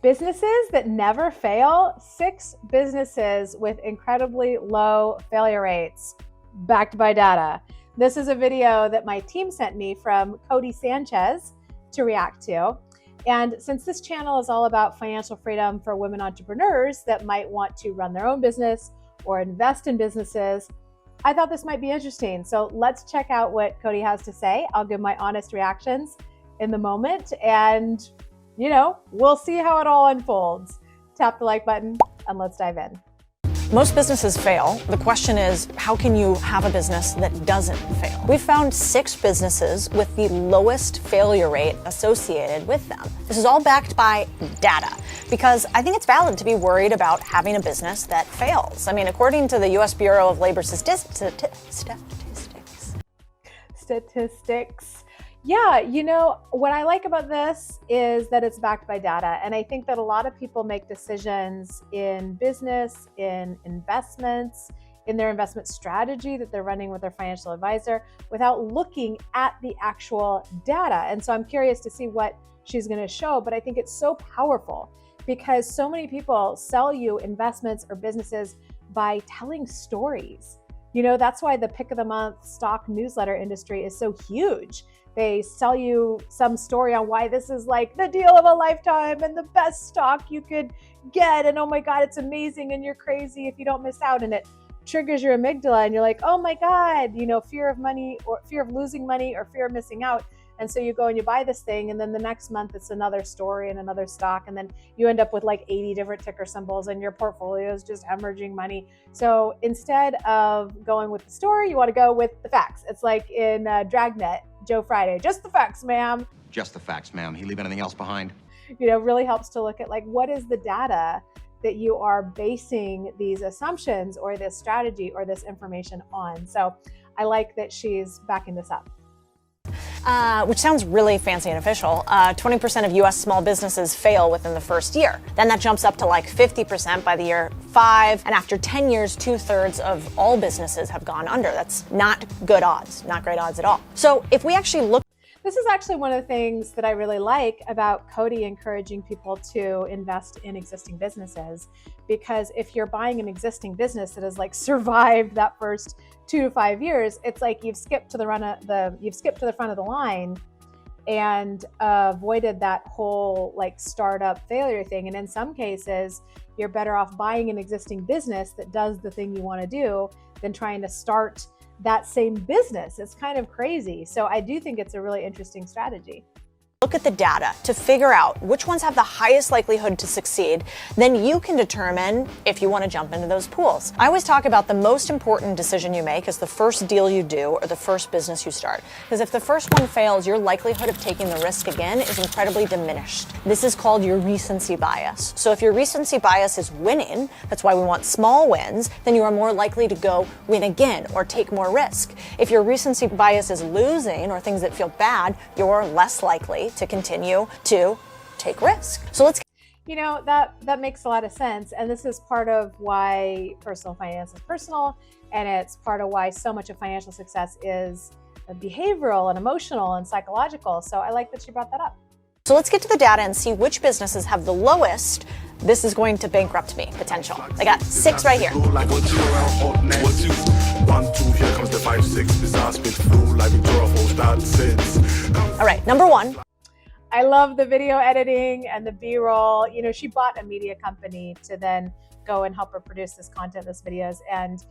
Businesses that never fail, 6 businesses with incredibly low failure rates, backed by data. This is a video that my team sent me from Codie Sanchez to react to. And since this channel is all about financial freedom for women entrepreneurs that might want to run their own business or invest in businesses, I thought this might be interesting. So let's check out what Codie has to say. I'll give my honest reactions in the moment, and we'll see how it all unfolds. Tap the like button and let's dive in. Most businesses fail. The question is, how can you have a business that doesn't fail? We found 6 businesses with the lowest failure rate associated with them. This is all backed by data, because I think it's valid to be worried about having a business that fails. I mean, according to the U.S. Bureau of Labor Statistics. Yeah, what I like about this is that it's backed by data. And I think that a lot of people make decisions in business, in investments, in their investment strategy that they're running with their financial advisor without looking at the actual data. And so I'm curious to see what she's going to show, but I think it's so powerful because so many people sell you investments or businesses by telling stories. That's why the pick of the month stock newsletter industry is so huge. They sell you some story on why this is like the deal of a lifetime and the best stock you could get. And oh my God, it's amazing. And you're crazy if you don't miss out. And it triggers your amygdala and you're like, oh my God, fear of money or fear of losing money or fear of missing out. And so you go and you buy this thing, and then the next month it's another story and another stock. And then you end up with like 80 different ticker symbols and your portfolio is just hemorrhaging money. So instead of going with the story, you want to go with the facts. It's like in Dragnet, Joe Friday, just the facts, ma'am. Just the facts, ma'am. He leave anything else behind? Really helps to look at like, what is the data that you are basing these assumptions or this strategy or this information on? So I like that she's backing this up. Which sounds really fancy and official. 20% of U.S. small businesses fail within the first year. Then that jumps up to like 50% by the year 5. And after 10 years, 2/3 of all businesses have gone under. That's not good odds, not great odds at all. So if we actually look. This is actually one of the things that I really like about Codie encouraging people to invest in existing businesses, because if you're buying an existing business that has like survived that first 2 to 5 years, it's like you've skipped to the front of the line and avoided that whole like startup failure thing. And in some cases, you're better off buying an existing business that does the thing you want to do than trying to start that same business. It's kind of crazy. So I do think it's a really interesting strategy. Look at the data to figure out which ones have the highest likelihood to succeed, then you can determine if you want to jump into those pools. I always talk about the most important decision you make is the first deal you do or the first business you start. Because if the first one fails, your likelihood of taking the risk again is incredibly diminished. This is called your recency bias. So if your recency bias is winning, that's why we want small wins, then you are more likely to go win again or take more risk. If your recency bias is losing or things that feel bad, you're less likely to continue to take risk. So let's. That makes a lot of sense. And this is part of why personal finance is personal. And it's part of why so much of financial success is behavioral and emotional and psychological. So I like that she brought that up. So let's get to the data and see which businesses have the lowest "this is going to bankrupt me" potential. I got 6 right here. 1, 2, here comes the 5, 6. Disaster through like we draw a whole start since. All right, number 1. I love the video editing and the B-roll. She bought a media company to then go and help her produce this content, this videos. And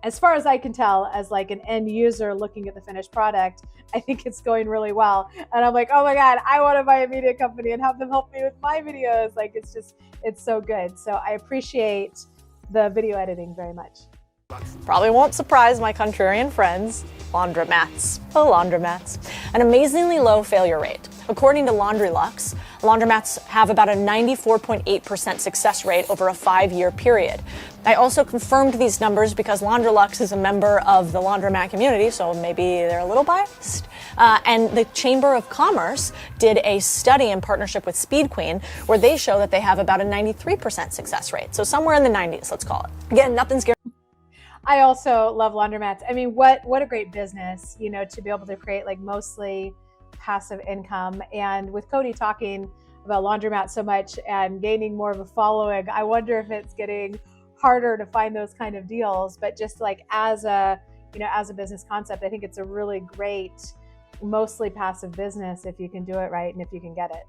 as far as I can tell, as like an end user looking at the finished product, I think it's going really well. And I'm like, oh my God, I want to buy a media company and have them help me with my videos. Like, it's so good. So I appreciate the video editing very much. Probably won't surprise my contrarian friends. Laundromats. Oh, laundromats. An amazingly low failure rate. According to Laundromats have about a 94.8% success rate over a 5-year period. I also confirmed these numbers because Laundrolux is a member of the laundromat community, so maybe they're a little biased. And the Chamber of Commerce did a study in partnership with Speed Queen where they show that they have about a 93% success rate. So somewhere in the 90s, let's call it. Again, nothing's guaranteed. I also love Laundromats. I mean, what a great business, to be able to create like mostly passive income. And with Codie talking laundromats so much and gaining more of a following, I wonder if it's getting harder to find those kind of deals. But just like as a business concept, I think it's a really great, mostly passive business if you can do it right and if you can get it.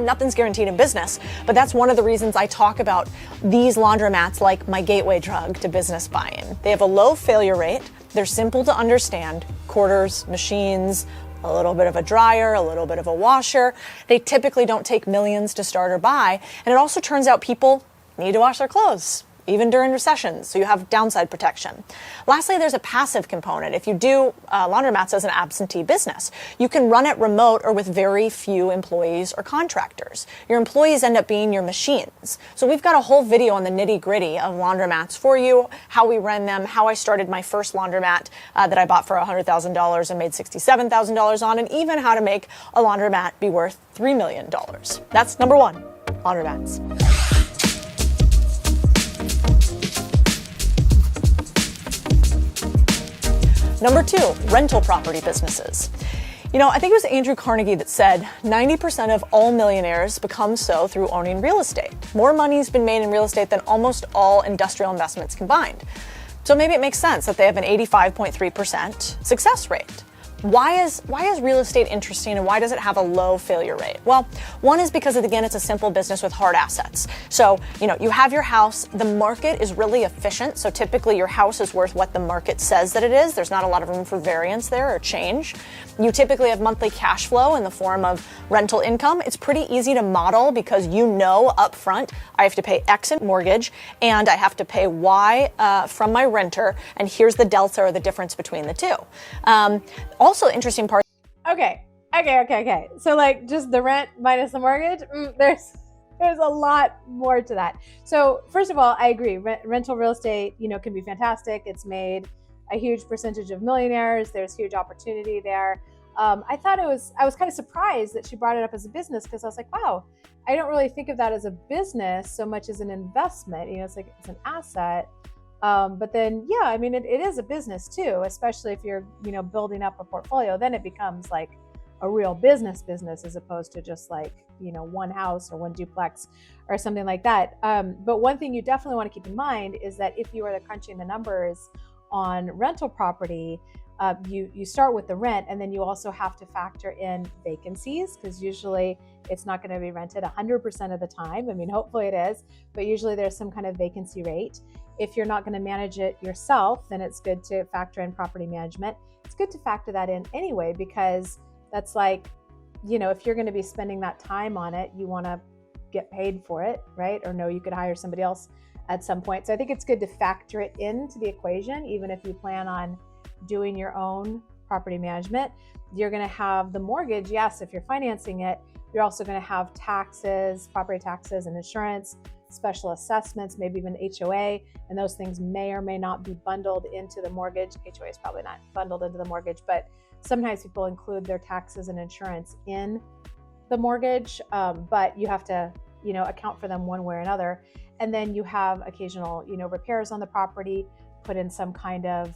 Nothing's guaranteed in business, but that's one of the reasons I talk about these laundromats like my gateway drug to business buy-in. They have a low failure rate, they're simple to understand, quarters, machines, a little bit of a dryer, a little bit of a washer. They typically don't take millions to start or buy, and it also turns out people need to wash their clothes, even during recessions, so you have downside protection. Lastly, there's a passive component. If you do laundromats as an absentee business, you can run it remote or with very few employees or contractors. Your employees end up being your machines. So we've got a whole video on the nitty-gritty of laundromats for you, how we run them, how I started my first laundromat that I bought for $100,000 and made $67,000 on, and even how to make a laundromat be worth $3 million. That's number one, laundromats. Number two, rental property businesses. I think it was Andrew Carnegie that said 90% of all millionaires become so through owning real estate. More money's been made in real estate than almost all industrial investments combined. So maybe it makes sense that they have an 85.3% success rate. Why is real estate interesting, and why does it have a low failure rate? Well, one is because, again, it's a simple business with hard assets. So, you have your house, the market is really efficient. So typically your house is worth what the market says that it is. There's not a lot of room for variance there or change. You typically have monthly cash flow in the form of rental income. It's pretty easy to model because up front, I have to pay X in mortgage and I have to pay Y from my renter. And here's the delta or the difference between the two. Also interesting part. Okay. So like just the rent minus the mortgage, there's a lot more to that. So first of all, I agree. Rental real estate, can be fantastic. It's made a huge percentage of millionaires. There's huge opportunity there. I was kind of surprised that she brought it up as a business because I was like, wow, I don't really think of that as a business so much as an investment. It's like it's an asset. But then, it is a business too, especially if you're, building up a portfolio, then it becomes like a real business as opposed to just like, one house or one duplex or something like that. But one thing you definitely want to keep in mind is that if you are crunching the numbers on rental property, you start with the rent, and then you also have to factor in vacancies because usually it's not going to be rented 100% of the time. Hopefully it is, but usually there's some kind of vacancy rate. If you're not going to manage it yourself, then it's good to factor in property management. It's good to factor that in anyway, because that's like, if you're going to be spending that time on it, you want to get paid for it, right? Or no, you could hire somebody else at some point. So I think it's good to factor it into the equation, even if you plan on doing your own property management. You're going to have the mortgage. Yes, if you're financing it, you're also going to have taxes, property taxes and insurance, special assessments, maybe even HOA, and those things may or may not be bundled into the mortgage. HOA is probably not bundled into the mortgage, but sometimes people include their taxes and insurance in the mortgage, but you have to, account for them one way or another. And then you have occasional, repairs on the property, put in some kind of,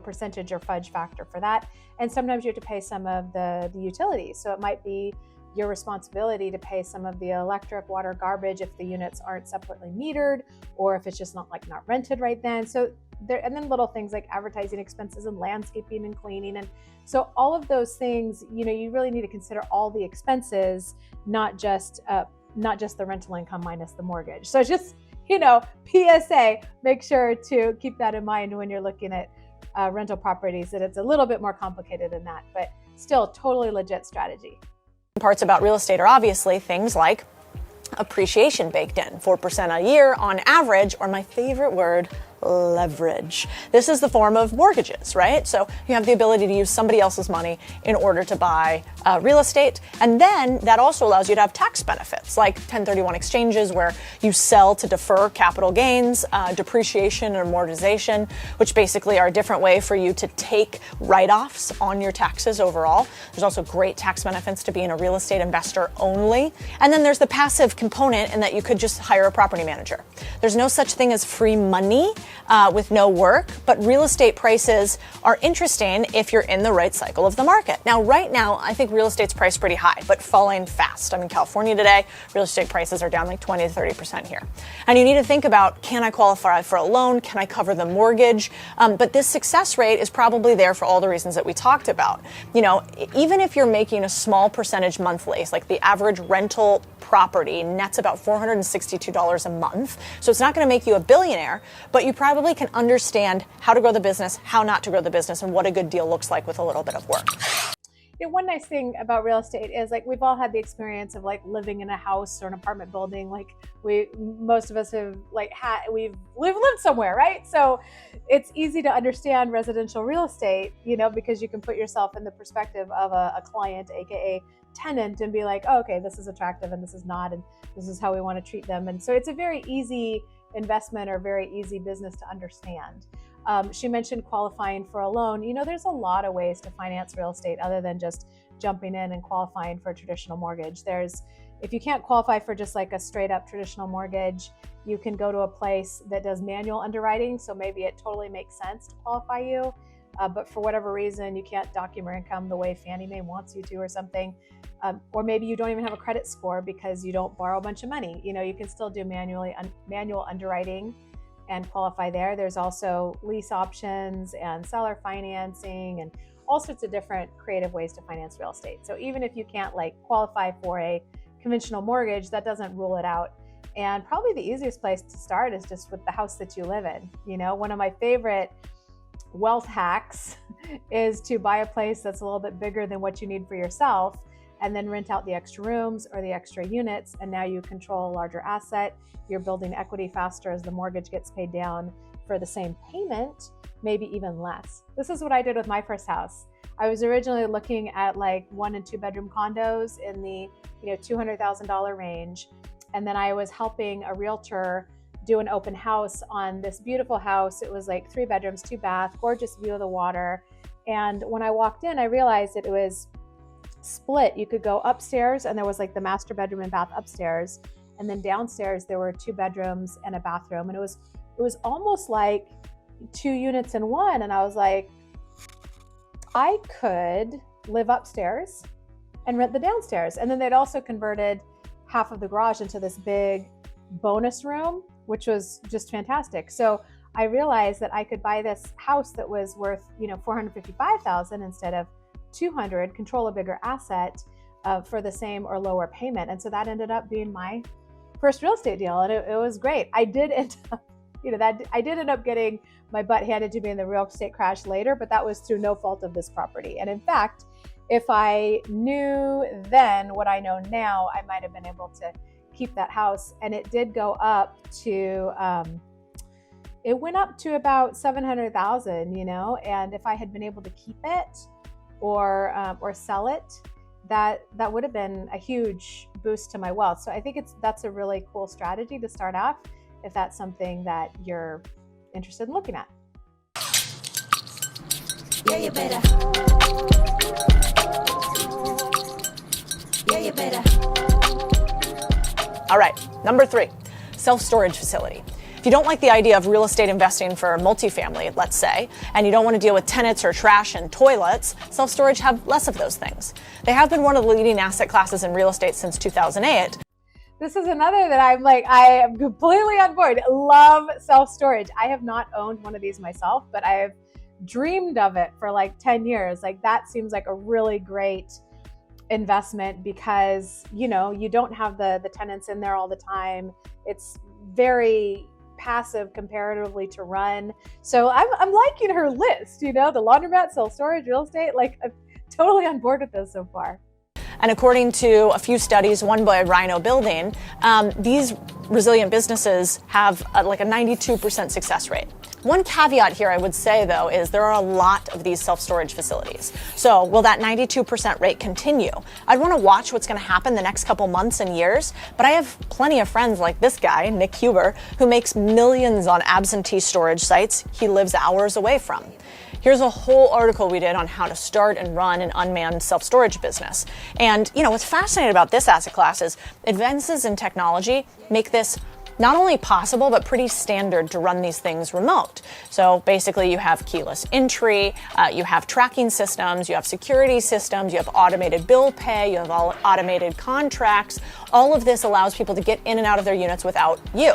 percentage or fudge factor for that. And sometimes you have to pay some of the utilities. So it might be your responsibility to pay some of the electric, water, garbage if the units aren't separately metered, or if it's just not rented right then. So there, and then little things like advertising expenses and landscaping and cleaning. And so all of those things, you really need to consider all the expenses, not just the rental income minus the mortgage. So just, PSA, make sure to keep that in mind when you're looking at rental properties, that it's a little bit more complicated than that, but still totally legit strategy. Parts about real estate are obviously things like appreciation baked in, 4% a year on average, or my favorite word, leverage. This is the form of mortgages, right? So you have the ability to use somebody else's money in order to buy real estate. And then that also allows you to have tax benefits like 1031 exchanges where you sell to defer capital gains, depreciation and amortization, which basically are a different way for you to take write-offs on your taxes overall. There's also great tax benefits to being a real estate investor only. And then there's the passive component in that you could just hire a property manager. There's no such thing as free money. with no work, but real estate prices are interesting if you're in the right cycle of the market. Now, right now, I think real estate's priced pretty high, but falling fast. I'm in California today. Real estate prices are down like 20 to 30% here. And you need to think about, can I qualify for a loan? Can I cover the mortgage? But this success rate is probably there for all the reasons that we talked about. You know, even if you're making a small percentage monthly, like the average rental property nets about $462 a month. So it's not going to make you a billionaire, but you probably can understand how to grow the business, how not to grow the business, and what a good deal looks like with a little bit of work. You know, one nice thing about real estate is like we've all had the experience of like living in a house or an apartment building. Like most of us have we've lived somewhere, right? So it's easy to understand residential real estate, you know, because you can put yourself in the perspective of a client, aka tenant, and be like, oh, okay, this is attractive and this is not, and this is how we want to treat them. And so it's a very easy investment or very easy business to understand. She mentioned qualifying for a loan. You know, there's a lot of ways to finance real estate other than just jumping in and qualifying for a traditional mortgage. If you can't qualify for just like a straight up traditional mortgage, you can go to a place that does manual underwriting. So maybe it totally makes sense to qualify you. But for whatever reason, you can't document income the way Fannie Mae wants you to or something. Or maybe you don't even have a credit score because you don't borrow a bunch of money. You know, you can still do manual underwriting and qualify there. There's also lease options and seller financing and all sorts of different creative ways to finance real estate. So even if you can't like qualify for a conventional mortgage, that doesn't rule it out. And probably the easiest place to start is just with the house that you live in. You know, one of my favorite wealth hacks is to buy a place that's a little bit bigger than what you need for yourself and then rent out the extra rooms or the extra units. And now you control a larger asset. You're building equity faster as the mortgage gets paid down for the same payment, maybe even less. This is what I did with my first house. I was originally looking at like 1 and 2 bedroom condos in the $200,000 range. And then I was helping a realtor do an open house on this beautiful house. It was like 3 bedrooms, 2 baths, gorgeous view of the water. And when I walked in, I realized that it was split. You could go upstairs and there was like the master bedroom and bath upstairs. And then downstairs there were 2 bedrooms and a bathroom. And it was almost like 2 units in one. And I was like, I could live upstairs and rent the downstairs. And then they'd also converted half of the garage into this big bonus room, which was just fantastic. So I realized that I could buy this house that was worth, $455,000 instead of $200, control a bigger asset for the same or lower payment. And so that ended up being my first real estate deal. And it was great. I did end up, I did end up getting my butt handed to me in the real estate crash later, but that was through no fault of this property. And in fact, if I knew then what I know now, I might have been able to keep that house. And it did go up to, it went up to about 700,000, and if I had been able to keep it or sell it, that would have been a huge boost to my wealth. So I think that's a really cool strategy to start off if that's something that you're interested in looking at. Yeah, you better. Yeah, you better. All right, number 3, self-storage facility. If you don't like the idea of real estate investing for multifamily, let's say, and you don't want to deal with tenants or trash and toilets, self-storage have less of those things. They have been one of the leading asset classes in real estate since 2008. This is another that I'm like, I am completely on board. Love self-storage. I have not owned one of these myself, but I have dreamed of it for like 10 years. Like that seems like a really great investment because, you don't have the tenants in there all the time. It's very passive comparatively to run. So I'm liking her list, the laundromat, self-storage, real estate, like I'm totally on board with this so far. And according to a few studies, one by Rhino Building, these resilient businesses have like a 92% success rate. One caveat here I would say, though, is there are a lot of these self-storage facilities. So will that 92% rate continue? I'd want to watch what's going to happen the next couple months and years, but I have plenty of friends like this guy, Nick Huber, who makes millions on absentee storage sites he lives hours away from. Here's a whole article we did on how to start and run an unmanned self-storage business. And, what's fascinating about this asset class is advances in technology make this not only possible, but pretty standard to run these things remote. So basically you have keyless entry, you have tracking systems, you have security systems, you have automated bill pay, you have all automated contracts. All of this allows people to get in and out of their units without you.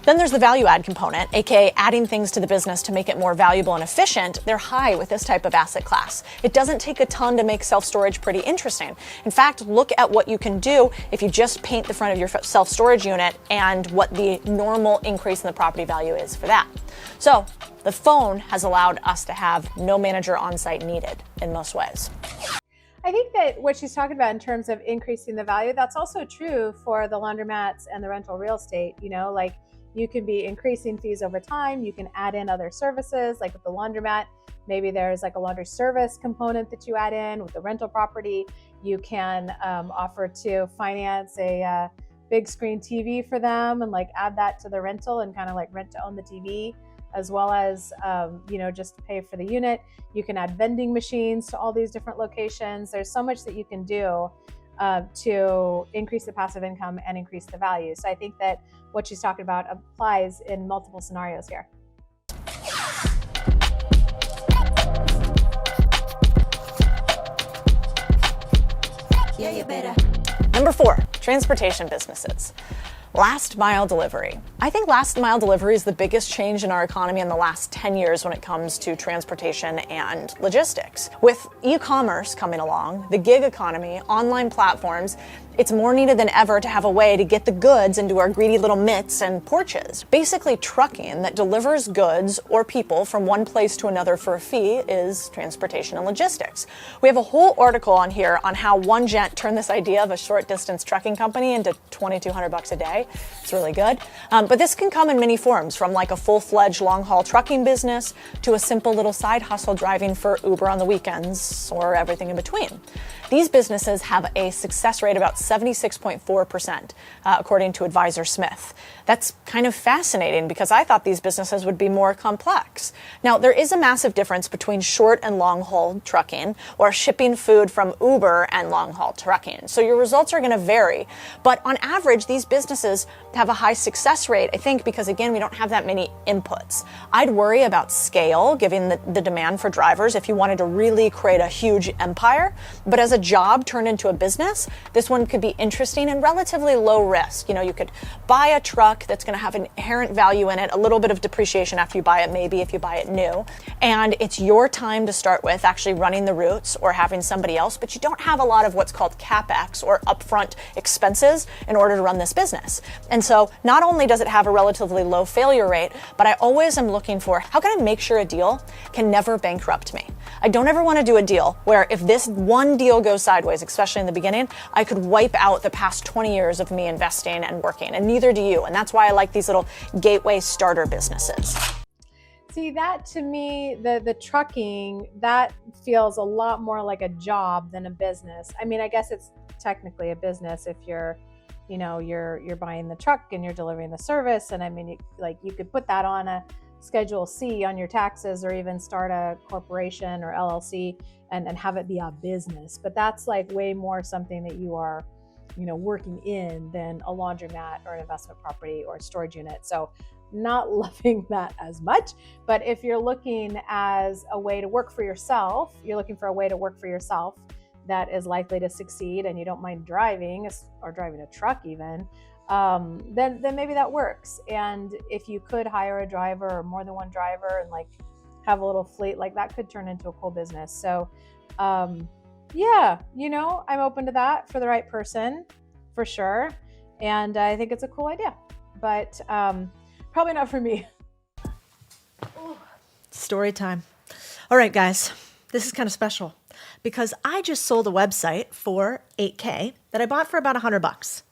Then there's the value add component, aka adding things to the business to make it more valuable and efficient. They're high with this type of asset class. It doesn't take a ton to make self-storage pretty interesting. In fact, look at what you can do if you just paint the front of your self-storage unit and what the normal increase in the property value is for that. So the phone has allowed us to have no manager on site needed in most ways. I think that what she's talking about in terms of increasing the value, that's also true for the laundromats and the rental real estate. Like, you can be increasing fees over time. You can add in other services, like with the laundromat. Maybe there's like a laundry service component that you add in. With the rental property, you can offer to finance a big screen TV for them and like add that to the rental and kind of like rent to own the TV, as well as just pay for the unit. You can add vending machines to all these different locations. There's so much that you can do to increase the passive income and increase the value. So I think that what she's talking about applies in multiple scenarios here. Yeah, you better. Number 4, transportation businesses. Last mile delivery. I think last mile delivery is the biggest change in our economy in the last 10 years when it comes to transportation and logistics. With e-commerce coming along, the gig economy, online platforms, it's more needed than ever to have a way to get the goods into our greedy little mitts and porches. Basically, trucking that delivers goods or people from one place to another for a fee is transportation and logistics. We have a whole article on here on how one gent turned this idea of a short distance trucking company into $2,200 a day. It's really good. But this can come in many forms, from like a full-fledged long-haul trucking business to a simple little side hustle driving for Uber on the weekends or everything in between. These businesses have a success rate about 76.4%, according to Advisor Smith. That's kind of fascinating because I thought these businesses would be more complex. Now, there is a massive difference between short and long-haul trucking or shipping food from Uber and long-haul trucking. So your results are going to vary. But on average, these businesses have a high success rate, I think, because, again, we don't have that many inputs. I'd worry about scale, given the demand for drivers, if you wanted to really create a huge empire. But as a job turned into a business, this one could be interesting and relatively low risk. You could buy a truck that's going to have an inherent value in it, a little bit of depreciation after you buy it, maybe if you buy it new. And it's your time to start with, actually running the routes or having somebody else, but you don't have a lot of what's called CapEx or upfront expenses in order to run this business. And so not only does it have a relatively low failure rate, but I always am looking for, how can I make sure a deal can never bankrupt me? I don't ever want to do a deal where if this one deal goes sideways, especially in the beginning, I could wipe out the past 20 years of me investing and working, and neither do you. And that's why I like these little gateway starter businesses. See, that to me, the trucking, that feels a lot more like a job than a business. I mean, I guess it's technically a business if you're buying the truck and you're delivering the service. And I mean, you could put that on a Schedule C on your taxes, or even start a corporation or LLC and have it be a business. But that's like way more something that you are, working in than a laundromat or an investment property or a storage unit. So not loving that as much. But if you're looking as a way to work for yourself, you're looking for a way to work for yourself that is likely to succeed, and you don't mind driving or driving a truck even, then maybe that works. And if you could hire a driver or more than one driver and like have a little fleet, like that could turn into a cool business. So yeah, I'm open to that for the right person, for sure. And I think it's a cool idea, but probably not for me. Story time. All right, guys, this is kind of special because I just sold a website for $8K that I bought for about $100.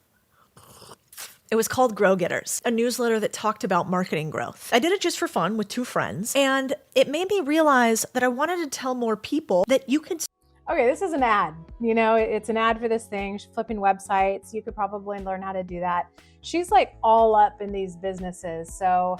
It was called Grow Getters, a newsletter that talked about marketing growth. I did it just for fun with 2 friends, and it made me realize that I wanted to tell more people that you could. Okay, this is an ad. It's an ad for this thing. She's flipping websites. You could probably learn how to do that. She's like all up in these businesses. So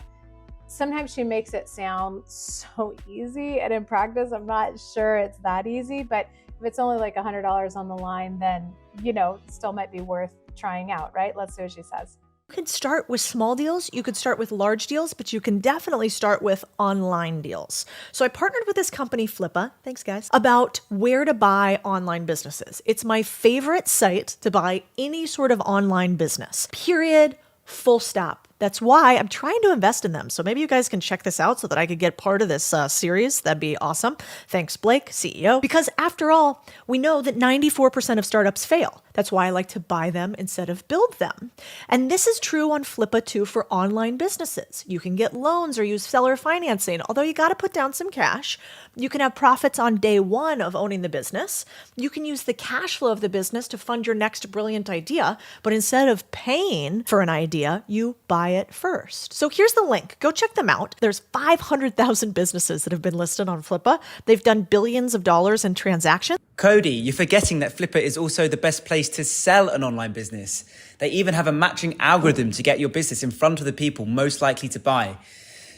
sometimes she makes it sound so easy. And in practice, I'm not sure it's that easy. But if it's only like $100 on the line, then, it still might be worth trying out, right? Let's see what she says. You can start with small deals, you could start with large deals, but you can definitely start with online deals. So I partnered with this company, Flippa, thanks guys, about where to buy online businesses. It's my favorite site to buy any sort of online business, period, full stop. That's why I'm trying to invest in them. So maybe you guys can check this out so that I could get part of this series. That'd be awesome. Thanks, Blake, CEO. Because after all, we know that 94% of startups fail. That's why I like to buy them instead of build them. And this is true on Flippa too for online businesses. You can get loans or use seller financing, although you got to put down some cash. You can have profits on day one of owning the business. You can use the cash flow of the business to fund your next brilliant idea. But instead of paying for an idea, you buy it first. So here's the link. Go check them out. There's 500,000 businesses that have been listed on Flippa. They've done billions of dollars in transactions. Codie, you're forgetting that Flippa is also the best place to sell an online business. They even have a matching algorithm to get your business in front of the people most likely to buy.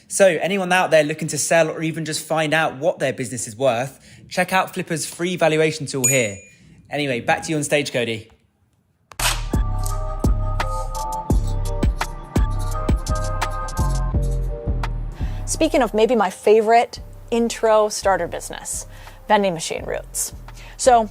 So anyone out there looking to sell or even just find out what their business is worth, check out Flippa's free valuation tool here. Anyway, back to you on stage, Codie. Speaking of maybe my favorite intro starter business, vending machine routes. So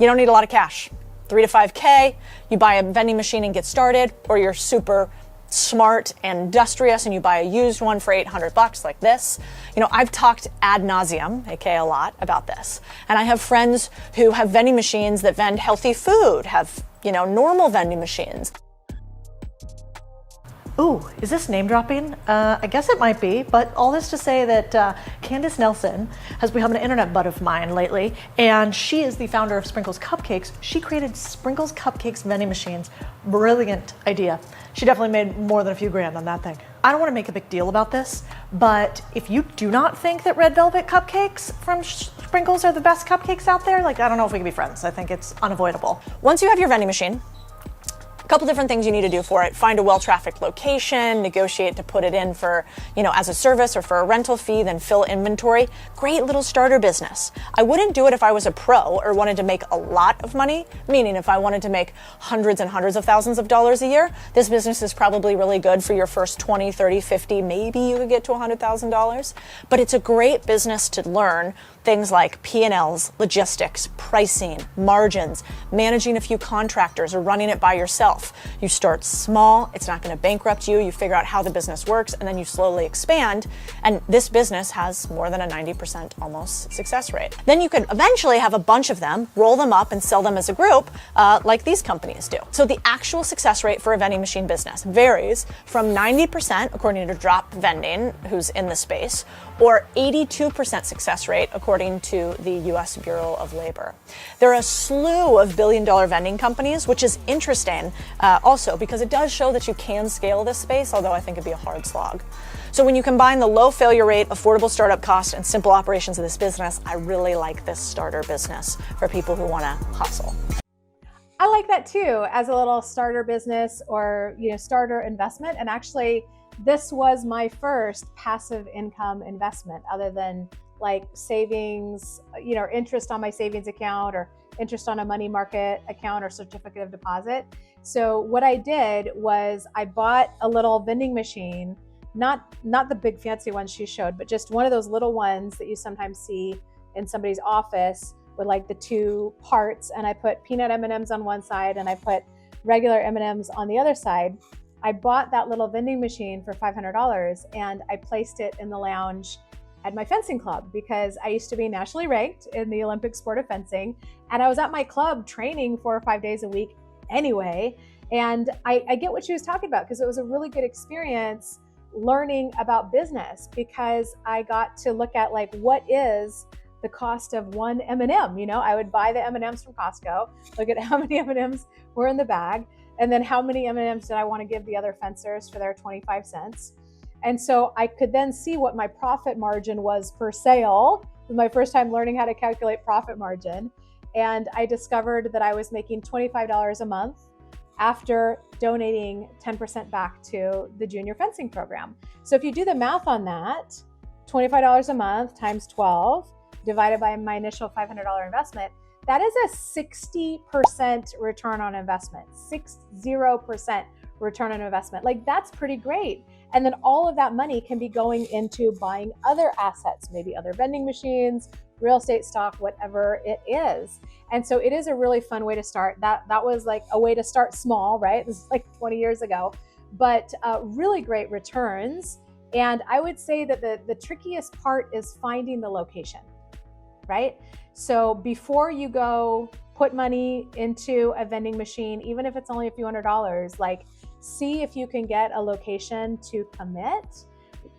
you don't need a lot of cash. 3 to 5K, you buy a vending machine and get started, or you're super smart and industrious and you buy a used one for $800 like this. You know, I've talked ad nauseum, aka a lot, about this. And I have friends who have vending machines that vend healthy food, have, you know, normal vending machines. Ooh, is this name dropping? I guess it might be, but all this to say that Candace Nelson has become an internet bud of mine lately, and she is the founder of Sprinkles Cupcakes. She created Sprinkles Cupcakes vending machines. Brilliant idea. She definitely made more than a few grand on that thing. I don't want to make a big deal about this, but if you do not think that red velvet cupcakes from Sprinkles are the best cupcakes out there, like, I don't know if we can be friends. I think it's unavoidable. Once you have your vending machine, a couple different things you need to do for it. Find a well-trafficked location, negotiate to put it in for, you know, as a service or for a rental fee, then fill inventory. Great little starter business. I wouldn't do it if I was a pro or wanted to make a lot of money, meaning if I wanted to make hundreds and hundreds of thousands of dollars a year, this business is probably really good for your first 20, 30, 50, maybe you could get to $100,000. But it's a great business to learn things like P&Ls, logistics, pricing, margins, managing a few contractors or running it by yourself. You start small, it's not going to bankrupt you, you figure out how the business works, and then you slowly expand, and this business has more than a 90% almost success rate. Then you could eventually have a bunch of them, roll them up and sell them as a group, like these companies do. So the actual success rate for a vending machine business varies from 90%, according to Drop Vending, who's in the space, or 82% success rate, according to the US Bureau of Labor. There are a slew of billion-dollar vending companies, which is interesting also because it does show that you can scale this space, although I think it'd be a hard slog. So when you combine the low failure rate, affordable startup cost, and simple operations of this business, I really like this starter business for people who want to hustle. I like that too, as a little starter business or, you know, starter investment. And actually, this was my first passive income investment other than like savings, you know, or interest on my savings account or interest on a money market account or certificate of deposit. So what I did was I bought a little vending machine, not the big fancy ones she showed, but just one of those little ones that you sometimes see in somebody's office with like the two parts. And I put peanut M&Ms on one side and I put regular M&Ms on the other side. I bought that little vending machine for $500 and I placed it in the lounge at my fencing club because I used to be nationally ranked in the Olympic sport of fencing. And I was at my club training 4 or 5 days a week anyway. And I get what she was talking about because it was a really good experience learning about business because I got to look at like, what is the cost of one M&M? You know, I would buy the M&Ms from Costco, look at how many M&Ms were in the bag, and then how many M&Ms did I want to give the other fencers for their 25 cents. And so I could then see what my profit margin was per sale. It was my first time learning how to calculate profit margin. And I discovered that I was making $25 a month after donating 10% back to the junior fencing program. So if you do the math on that, $25 a month times 12 divided by my initial $500 investment, that is a 60% return on investment, 60% return on investment. Like, that's pretty great. And then all of that money can be going into buying other assets, maybe other vending machines, real estate stock, whatever it is. And so it is a really fun way to start. That was like a way to start small, right? This is like 20 years ago, but really great returns. And I would say that the trickiest part is finding the location, right? So before you go put money into a vending machine, even if it's only a few $100s, like, see if you can get a location to commit.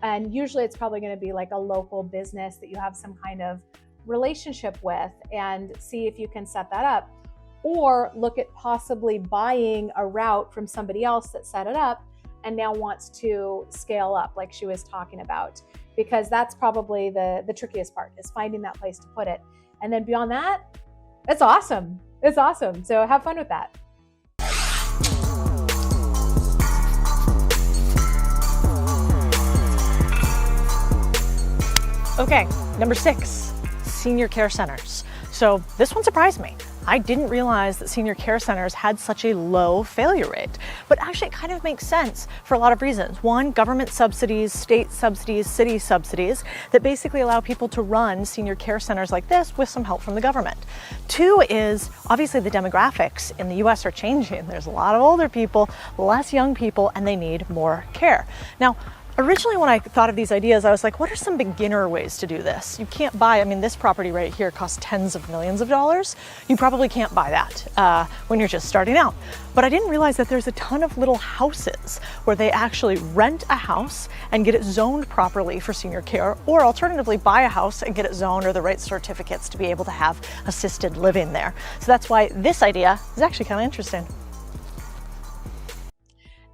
And usually it's probably going to be like a local business that you have some kind of relationship with, and see if you can set that up. Or look at possibly buying a route from somebody else that set it up and now wants to scale up, like she was talking about, because that's probably the trickiest part, is finding that place to put it. And then beyond that, it's awesome. It's awesome. So have fun with that. Okay, number 6, senior care centers. So this one surprised me. I didn't realize that senior care centers had such a low failure rate, but actually it kind of makes sense for a lot of reasons. One, government subsidies, state subsidies, city subsidies that basically allow people to run senior care centers like this with some help from the government. 2 is obviously the demographics in the US are changing. There's a lot of older people, less young people, and they need more care. Now, originally, when I thought of these ideas, I was like, what are some beginner ways to do this? You can't buy, I mean, this property right here costs tens of millions of dollars. You probably can't buy that when you're just starting out. But I didn't realize that there's a ton of little houses where they actually rent a house and get it zoned properly for senior care, or alternatively buy a house and get it zoned or the right certificates to be able to have assisted living there. So that's why this idea is actually kind of interesting.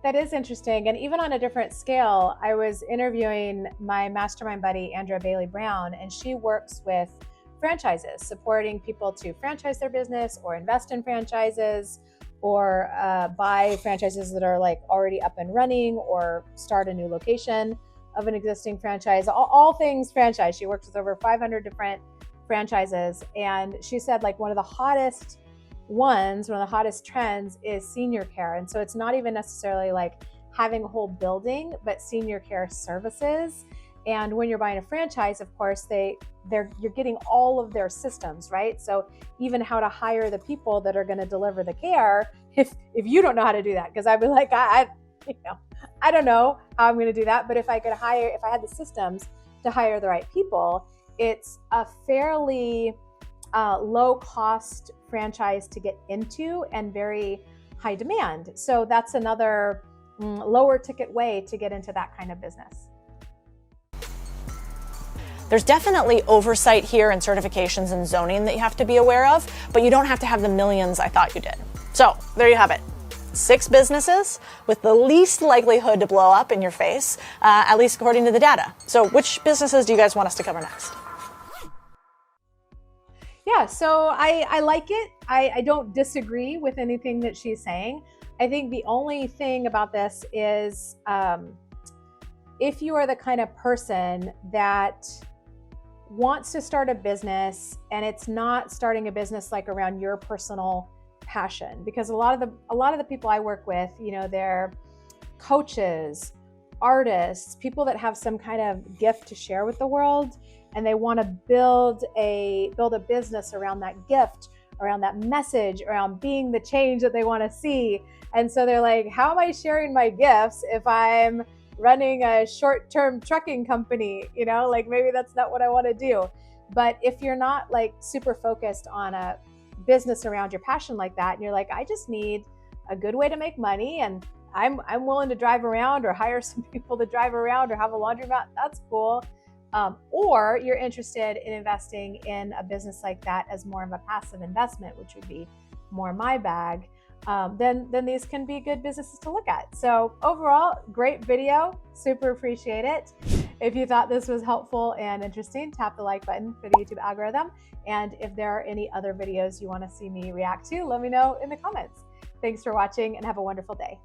That is interesting. And even on a different scale, I was interviewing my mastermind buddy, Andrea Bailey Brown, and she works with franchises, supporting people to franchise their business or invest in franchises or buy franchises that are like already up and running or start a new location of an existing franchise, all things franchise. She works with over 500 different franchises. And she said like one of the hottest trends is senior care. And so it's not even necessarily like having a whole building, but senior care services. And when you're buying a franchise, of course, you're getting all of their systems, right? So even how to hire the people that are going to deliver the care, if you don't know how to do that, because I'd be like, I don't know how I'm going to do that. But if I had the systems to hire the right people, it's a fairly low cost franchise to get into and very high demand. So that's another lower ticket way to get into that kind of business. There's definitely oversight here and certifications and zoning that you have to be aware of, but you don't have to have the millions I thought you did. So there you have it. 6 businesses with the least likelihood to blow up in your face, at least according to the data. So which businesses do you guys want us to cover next? Yeah, so I like it. I don't disagree with anything that she's saying. I think the only thing about this is if you are the kind of person that wants to start a business and it's not starting a business like around your personal passion, because a lot of the people I work with, they're coaches, artists, people that have some kind of gift to share with the world, and they want to build a business around that gift, around that message, around being the change that they want to see. And so they're like, how am I sharing my gifts if I'm running a short-term trucking company? Like maybe that's not what I want to do. But if you're not like super focused on a business around your passion like that, and you're like, I just need a good way to make money, and I'm willing to drive around or hire some people to drive around or have a laundromat, that's cool. Or you're interested in investing in a business like that as more of a passive investment, which would be more my bag, then these can be good businesses to look at. So overall, great video, super appreciate it. If you thought this was helpful and interesting, tap the like button for the YouTube algorithm. And if there are any other videos you want to see me react to, let me know in the comments. Thanks for watching and have a wonderful day.